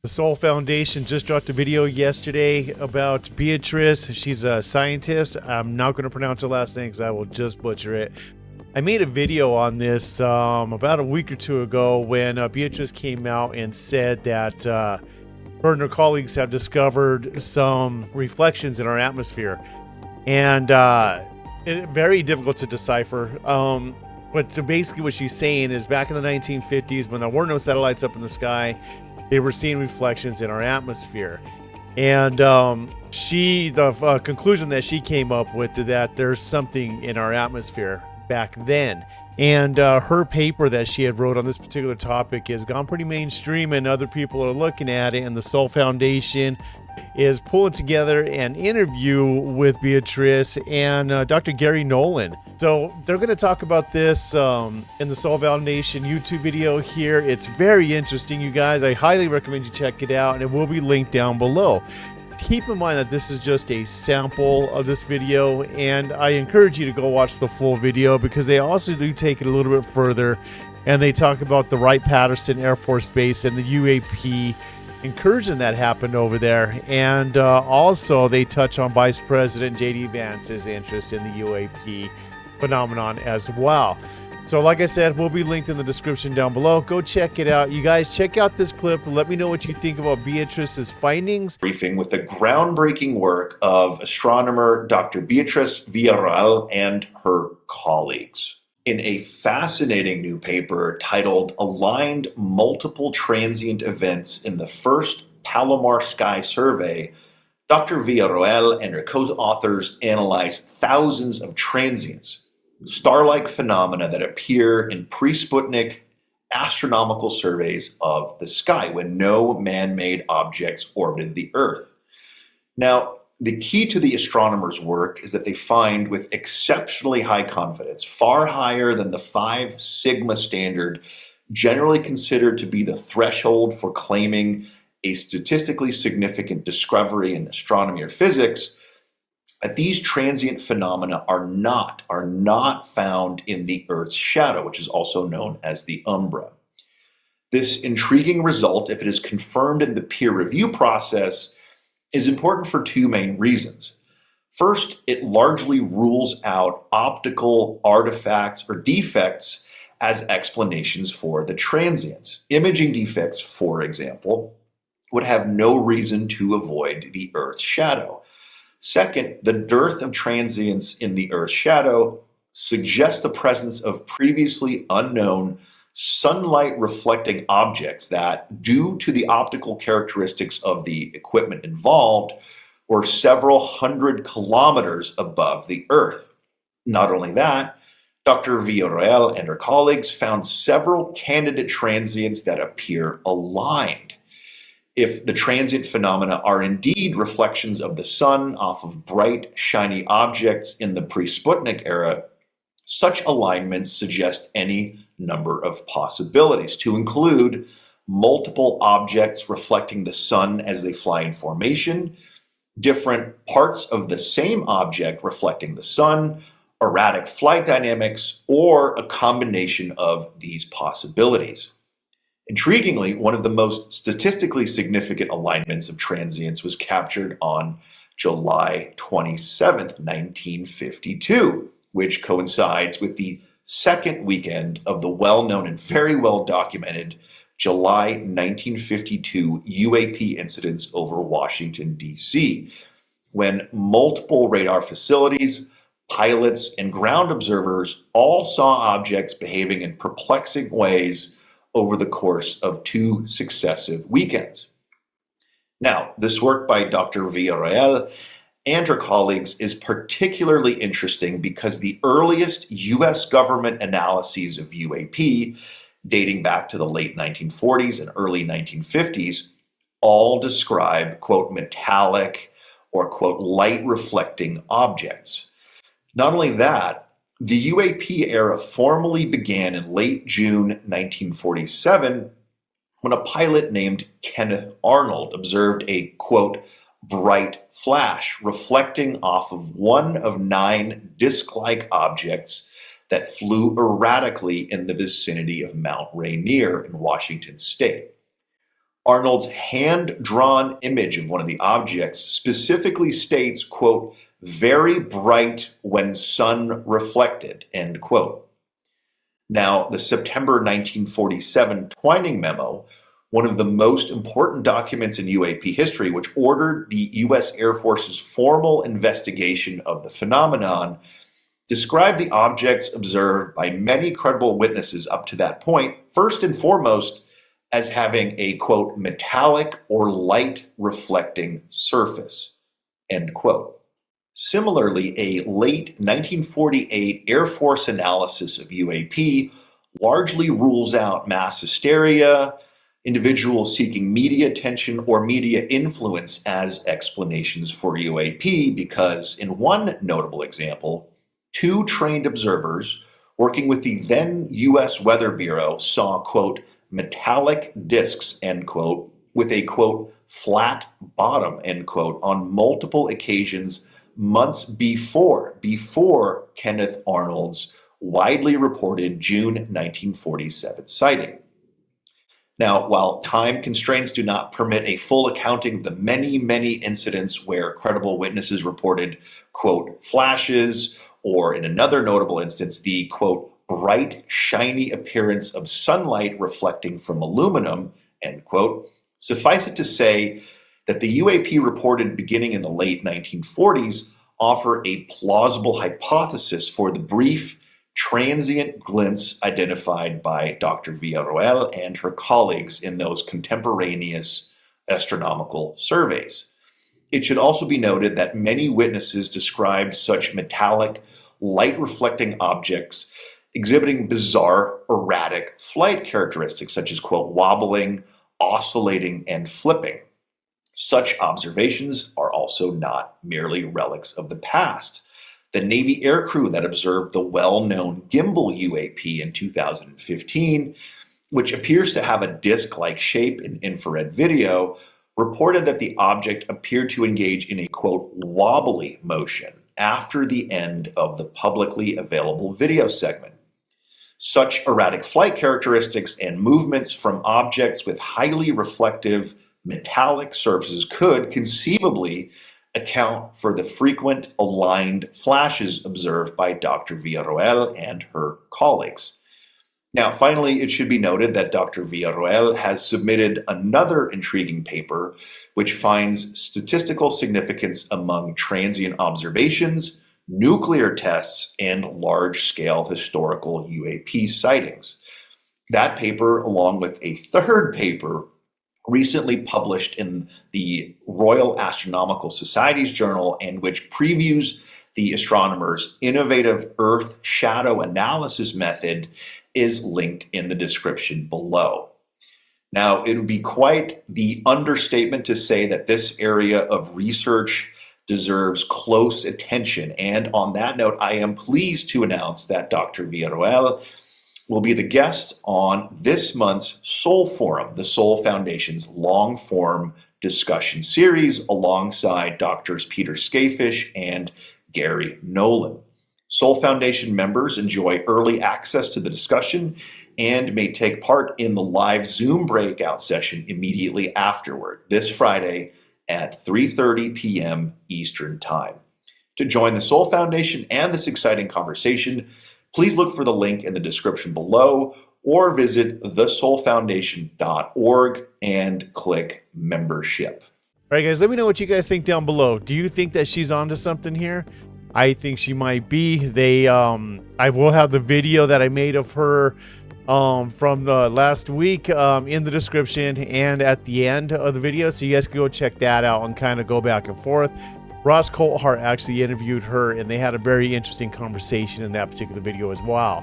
The Soul Foundation just dropped a video yesterday about Beatriz. She's a scientist. I'm not going to pronounce her last name because I will just butcher it. I made a video on this about a week or two ago when Beatriz came out and said that her and her colleagues have discovered some reflections in our atmosphere. And very difficult to decipher. But so basically what she's saying is back in the 1950s, when there were no satellites up in the sky, they were seeing reflections in our atmosphere. And the conclusion that she came up with that there's something in our atmosphere back then. And her paper that she had wrote on this particular topic has gone pretty mainstream, and other people are looking at it. And the Soul Foundation is pulling together an interview with Beatriz and Dr. Gary Nolan. So they're going to talk about this in the Soul Foundation YouTube video here. It's very interesting, you guys. I highly recommend you check it out, and it will be linked down below. Keep in mind that this is just a sample of this video, and I encourage you to go watch the full video because they also do take it a little bit further, and they talk about the Wright-Patterson Air Force Base and the UAP incursion that happened over there. And also they touch on Vice President J.D. Vance's interest in the UAP phenomenon as well. So like I said, we'll be linked in the description down below. Go check it out. You guys check out this clip. Let me know what you think about Beatriz's findings. Briefing with the groundbreaking work of astronomer Dr. Beatriz Villarroel and her colleagues. In a fascinating new paper titled Aligned Multiple Transient Events in the First Palomar Sky Survey, Dr. Villarroel and her co-authors analyzed thousands of transients, star-like phenomena that appear in pre-Sputnik astronomical surveys of the sky when no man-made objects orbited the Earth. Now, the key to the astronomers' work is that they find with exceptionally high confidence, far higher than the 5 sigma standard, generally considered to be the threshold for claiming a statistically significant discovery in astronomy or physics, that these transient phenomena are not found in the Earth's shadow, which is also known as the umbra. This intriguing result, if it is confirmed in the peer review process, is important for 2 main reasons. First, it largely rules out optical artifacts or defects as explanations for the transients. Imaging defects, for example, would have no reason to avoid the Earth's shadow. Second, the dearth of transients in the Earth's shadow suggests the presence of previously unknown sunlight reflecting objects that, due to the optical characteristics of the equipment involved, were several hundred kilometers above the Earth. Not only that, Dr. Villarroel and her colleagues found several candidate transients that appear aligned. If the transient phenomena are indeed reflections of the sun off of bright, shiny objects in the pre-Sputnik era, such alignments suggest any number of possibilities, to include multiple objects reflecting the sun as they fly in formation, different parts of the same object reflecting the sun, erratic flight dynamics, or a combination of these possibilities. Intriguingly, one of the most statistically significant alignments of transients was captured on July 27th, 1952, which coincides with the second weekend of the well-known and very well-documented July 1952 UAP incidents over Washington, D.C., when multiple radar facilities, pilots, and ground observers all saw objects behaving in perplexing ways over the course of 2 successive weekends. Now, this work by Dr. Villarroel and her colleagues is particularly interesting because the earliest U.S. government analyses of UAP, dating back to the late 1940s and early 1950s, all describe, quote, metallic or, quote, light reflecting objects. Not only that, the UAP era formally began in late June 1947 when a pilot named Kenneth Arnold observed a, quote, bright flash reflecting off of one of 9 disc-like objects that flew erratically in the vicinity of Mount Rainier in Washington state. Arnold's hand-drawn image of one of the objects specifically states, quote, very bright when sun reflected, end quote. Now, the September 1947 Twining Memo, one of the most important documents in UAP history, which ordered the U.S. Air Force's formal investigation of the phenomenon, described the objects observed by many credible witnesses up to that point, first and foremost, as having a, quote, metallic or light reflecting surface, end quote. Similarly, a late 1948 Air Force analysis of UAP largely rules out mass hysteria, individuals seeking media attention, or media influence as explanations for UAP, because in one notable example, 2 trained observers working with the then U.S. Weather Bureau saw, quote, metallic discs, end quote, with a, quote, flat bottom, end quote, on multiple occasions months before Kenneth Arnold's widely reported June 1947 sighting. Now, while time constraints do not permit a full accounting of the many, many incidents where credible witnesses reported, quote, flashes, or in another notable instance, the, quote, bright, shiny appearance of sunlight reflecting from aluminum, end quote, suffice it to say that the UAP reported beginning in the late 1940s offer a plausible hypothesis for the brief, transient glints identified by Dr. Villarroel and her colleagues in those contemporaneous astronomical surveys. It should also be noted that many witnesses described such metallic, light-reflecting objects exhibiting bizarre, erratic flight characteristics such as, quote, wobbling, oscillating, and flipping. Such observations are also not merely relics of the past. The Navy aircrew that observed the well-known gimbal UAP in 2015, which appears to have a disc-like shape in infrared video, reported that the object appeared to engage in a, quote, wobbly motion after the end of the publicly available video segment. Such erratic flight characteristics and movements from objects with highly reflective metallic surfaces could conceivably account for the frequent aligned flashes observed by Dr. Villarroel and her colleagues. Now, finally, it should be noted that Dr. Villarroel has submitted another intriguing paper which finds statistical significance among transient observations, nuclear tests, and large-scale historical UAP sightings. That paper, along with a third paper recently published in the Royal Astronomical Society's journal, and which previews the astronomer's innovative Earth shadow analysis method, is linked in the description below. Now, it would be quite the understatement to say that this area of research deserves close attention. And on that note, I am pleased to announce that Dr. Villarroel will be the guest on this month's Soul Forum, the Soul Foundation's long-form discussion series, alongside Drs. Peter Skafish and Gary Nolan. Soul Foundation members enjoy early access to the discussion and may take part in the live Zoom breakout session immediately afterward, this Friday at 3:30 p.m. Eastern Time. To join the Soul Foundation and this exciting conversation, please look for the link in the description below or visit thesoulfoundation.org and click membership. All right, guys, let me know what you guys think down below. Do you think that she's onto something here? I think she might be. I will have the video that I made of her from the last week in the description and at the end of the video, so you guys can go check that out and kind of go back and forth. RossCoulthart actually interviewed her, and they had a very interesting conversation in that particular video as well.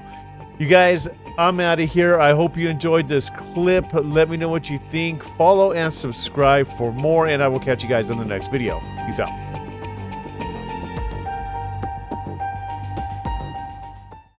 You guys, I'm out of here. I hope you enjoyed this clip. Let me know what you think. Follow and subscribe for more, and I will catch you guys in the next video. Peace out.